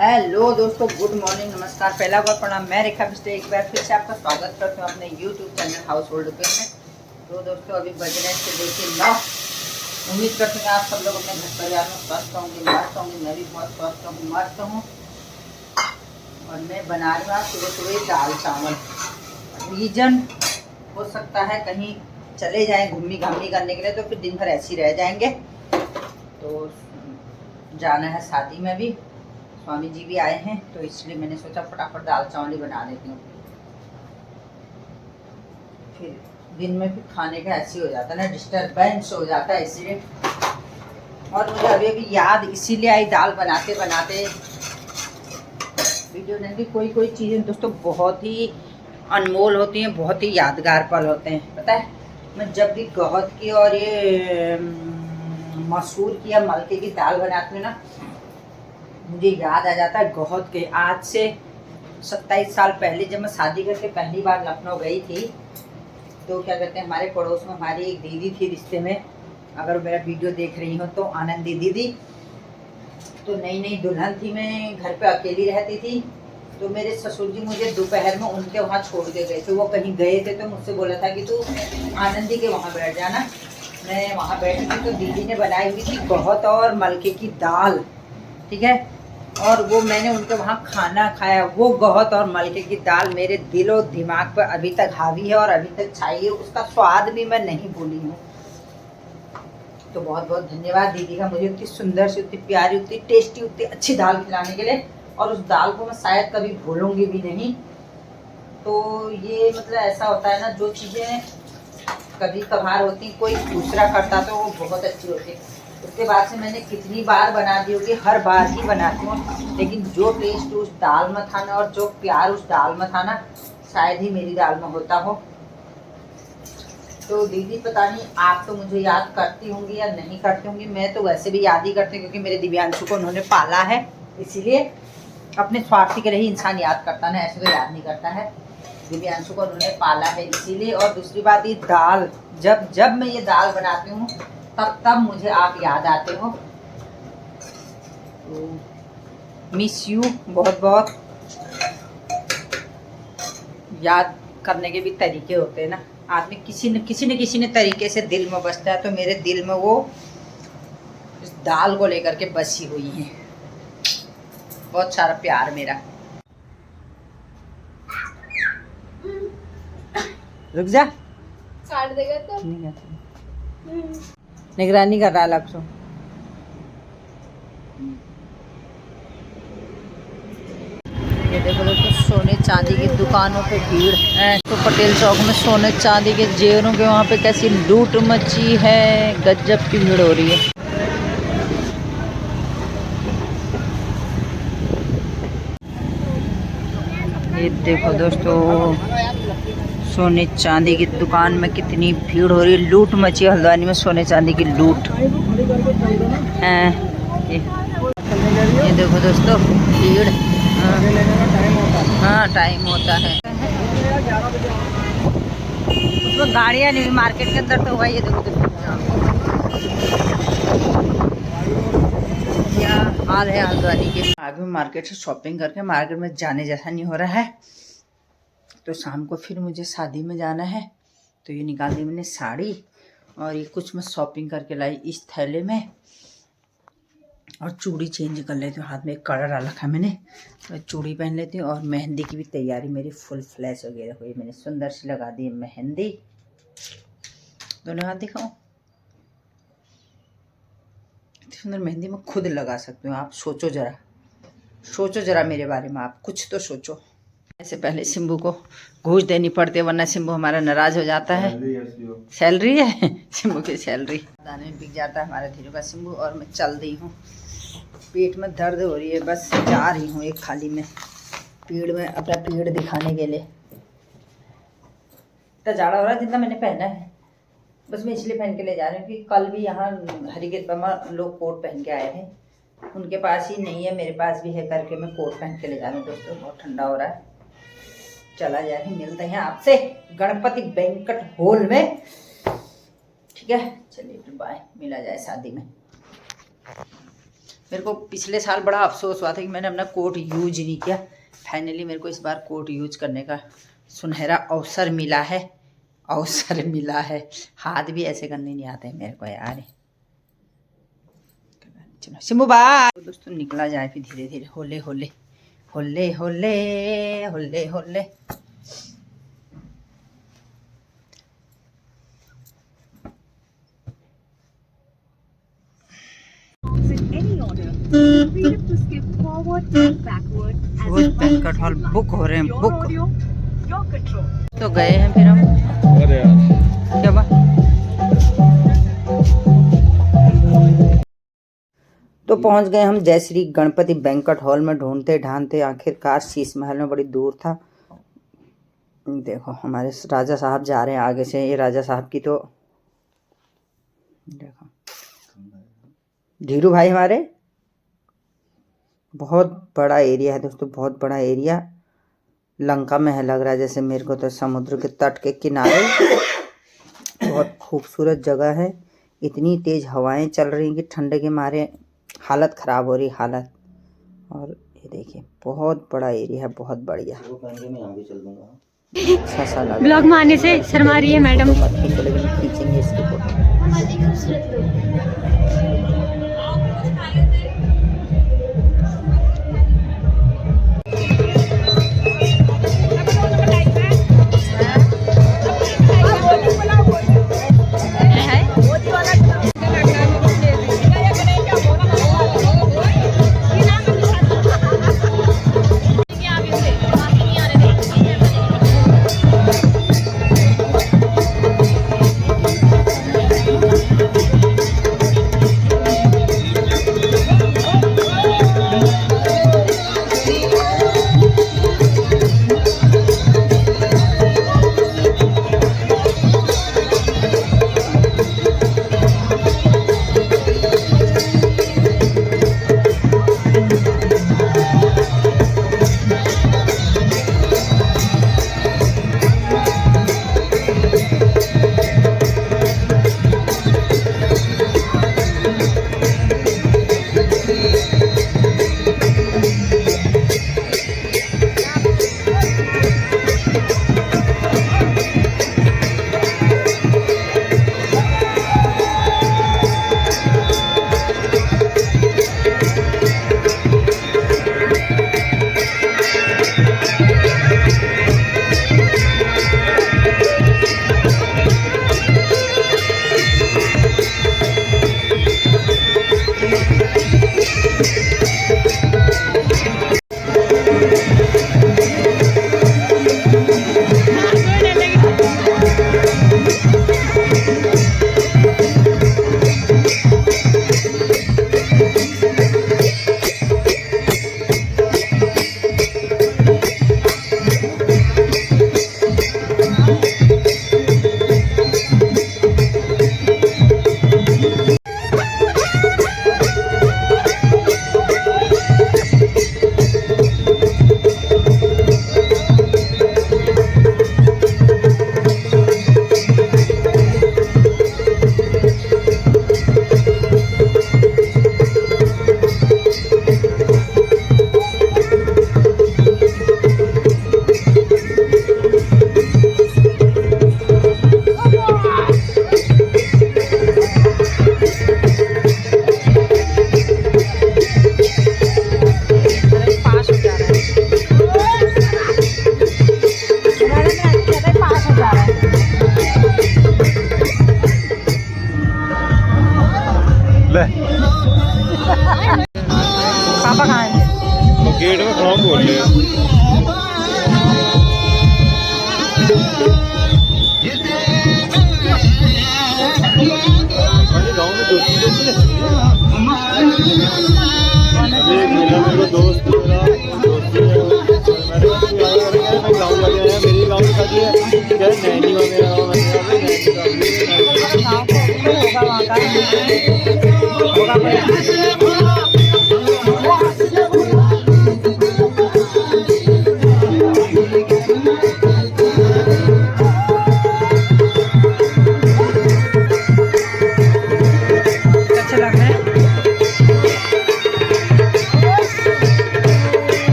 Hello दोस्तों, good morning, नमस्कार, पहला बार प्रणाम। मैं रेखा बिस्टे एक बार फिर से आपका स्वागत करती हूँ अपने यूट्यूब चैनल हाउस होल्ड पे में। तो दोस्तों अभी बज रहे से देखिए 9। उम्मीद करते हैं आप सब लोग अपने घर परिवार में स्वस्थ होंगे, मस्त होंगे। मैं भी बहुत स्वस्थ हूँ, मस्त हूँ। और मैं बना रही हूँ आज सुबह सुबह दाल चावल। रीजन हो सकता है कहीं चले जाएँ घूमने घामनी करने के लिए, तो फिर दिन भर ऐसे ही रह जाएंगे। तो जाना है शादी में भी, स्वामी जी भी आए हैं, तो इसलिए मैंने सोचा फटाफट दाल चावल ही बना लेती हूँ। फिर दिन में फिर खाने का ऐसे हो जाता है ना, डिस्टर्बेंस हो जाता है, इसलिए। और मुझे अभी अभी याद इसीलिए आई दाल बनाते बनाते वीडियो ने भी कोई चीज़ें दोस्तों बहुत ही अनमोल होती हैं, बहुत ही यादगार पल होते हैं। पता है, मैं जब भी गहत की और ये मसूर की या मलके की दाल बनाती हूँ ना, मुझे याद आ जाता है गहत के। आज से 27 साल पहले जब मैं शादी करके पहली बार लखनऊ गई थी, तो क्या कहते हैं, हमारे पड़ोस में हमारी एक दीदी थी रिश्ते में। अगर मेरा वीडियो देख रही हो तो आनंदी दीदी। तो नई नई दुल्हन थी, मैं घर पे अकेली रहती थी। तो मेरे ससुर जी मुझे दोपहर में उनके वहाँ छोड़ के गए थे। वो कहीं गए थे तो मुझसे बोला था कि तू आनंदी के वहाँ बैठ जाना। मैं वहाँ बैठी थी तो दीदी ने बनाई हुई थी गहत और मलके की दाल, ठीक है। और वो मैंने उनके वहाँ खाना खाया। वो गहत और मलके की दाल मेरे दिल और दिमाग पर अभी तक हावी है और अभी तक छाई है। उसका स्वाद भी मैं नहीं भूली हूँ। तो बहुत बहुत धन्यवाद दीदी का, मुझे उतनी सुंदर सी, उतनी प्यारी, उतनी टेस्टी, उतनी अच्छी दाल खिलाने के लिए। और उस दाल को मैं शायद कभी भूलूंगी भी नहीं। तो ये मतलब ऐसा होता है ना, जो चीज़ें कभी कभार होती कोई दूसरा करता तो वो बहुत अच्छी होती। उसके बाद से मैंने कितनी बार बना दी होगी, हर बार ही बनाती हूँ। लेकिन जो टेस्ट उस दाल में था ना, और जो प्यार उस दाल में था ना, शायद ही मेरी दाल में होता हो। तो दीदी पता नहीं आप तो मुझे याद करती होंगी या नहीं करती होंगी। मैं तो वैसे भी याद ही करती हूँ, क्योंकि मेरे दिव्यांशु को उन्होंने पाला है, इसीलिए। अपने स्वार्थी के लिए ही इंसान याद करता ना, ऐसे तो याद नहीं करता है। दिव्यांशु को उन्होंने पाला है इसीलिए। और दूसरी बात, ये दाल जब जब मैं ये दाल बनाती हूँ तब तब मुझे आप याद आते हो। तो मिस यू बहुत बहुत। याद करने के भी तरीके होते हैं ना, आदमी किसी न तरीके से दिल में बसता है। तो मेरे दिल में वो इस दाल को लेकर के बसी हुई है, बहुत सारा प्यार मेरा। रुक जा, काट देगा तो निगरानी कर रहा है लक्ष्य। ये देखो दोस्तों, सोने चांदी की दुकानों पे भीड़ है। तो पटेल चौक में सोने चांदी के जेवरों के वहाँ पे कैसी लूट मची है, गजब की भीड़ हो रही है। ये देखो दोस्तों, सोने चांदी की दुकान में कितनी भीड़ हो रही है। लूट मची है हल्द्वानी में, सोने चांदी की लूट है। ये देखो दोस्तों भीड़। हाँ टाइम होता है, उसमें गाड़ियाँ नहीं, मार्केट के अंदर तो हुआ। ये देखो दोस्तों क्या हाल है हल्द्वानी के। अभी मार्केट से शॉपिंग करके मार्केट में जाने जैसा नहीं हो रहा है। तो शाम को फिर मुझे शादी में जाना है, तो ये निकाल दी मैंने साड़ी। और ये कुछ मैं शॉपिंग करके लाई इस थैले में। और चूड़ी चेंज कर लेती हूँ, हाथ में एक कड़ा डाल रखा है मैंने, तो चूड़ी पहन लेती हूँ। और मेहंदी की भी तैयारी मेरी फुल फ्लैश हो गई। देखो ये मैंने सुंदर सी लगा दी है मेहंदी। दोनों हाथ दिखाऊँ, सुंदर मेहंदी मैं खुद लगा सकती हूँ। आप सोचो ज़रा, सोचो ज़रा मेरे बारे में, आप कुछ तो सोचो। ऐसे पहले सिम्बू को घूस देनी पड़ती है, वरना सिम्बू हमारा नाराज हो जाता है। सैलरी है सिम्बू की सैलरी। दाने में बिक जाता है हमारा धीरू का सिम्बू। और मैं चल दी हूँ, पेट में दर्द हो रही है, बस जा रही हूँ एक खाली में पेड़ में अपना पेड़ दिखाने के लिए। इतना जाड़ा हो रहा है जितना मैंने पहना है, बस मैं इसलिए पहन के ले जा रही हूँ कि कल भी यहाँ हरिगिर में लोग कोट पहन के आए हैं। उनके पास ही नहीं है, मेरे पास भी है करके मैं कोट पहन के ले जा रही हूँ। दोस्तों बहुत ठंडा हो रहा है, चला जाए। मिलते हैं आपसे गणपति बैंक्वेट हॉल में, ठीक है। चलिए फिर बाय, मिला जाए शादी में। मेरे को पिछले साल बड़ा अफसोस हुआ था कि मैंने अपना कोट यूज नहीं किया। फाइनली मेरे को इस बार कोट यूज करने का सुनहरा अवसर मिला है। हाथ भी ऐसे करने नहीं आते मेरे को यार। चलो सिम्बू बाय। तो दोस्तों निकला जाए फिर धीरे धीरे, होले होले होले होले होले होले। बैंक्वेट हॉल बुक हो रहे हैं, बुक तो गए हैं फिर हम। क्या बात? तो पहुंच गए हम जय श्री गणपति बैंक्वेट हॉल में। ढूंढते ढांढते आखिरकार शीश महल में, बड़ी दूर था। देखो हमारे राजा साहब जा रहे हैं आगे से। ये राजा साहब की तो देखो, धीरू भाई हमारे। बहुत बड़ा एरिया है दोस्तों, बहुत बड़ा एरिया। लंका में है लग रहा है जैसे मेरे को तो, समुद्र के तट के किनारे। बहुत खूबसूरत जगह है। इतनी तेज हवाएं चल रही हैं कि ठंडे के मारे हालत ख़राब हो रही हालत। और ये देखिए बहुत बड़ा एरिया है, बहुत बढ़िया। अच्छा सा लग ब्लॉग में आने से शर्मा रही है मैडम। खींचेंगे इसकी फोटो। पापा कहाँ हैं? तो गेट में खड़ा बोल रहे गाँव में दोस्त गाँव जाके आया, मेरे गाँव में खाती है क्या नैनी वगैरह।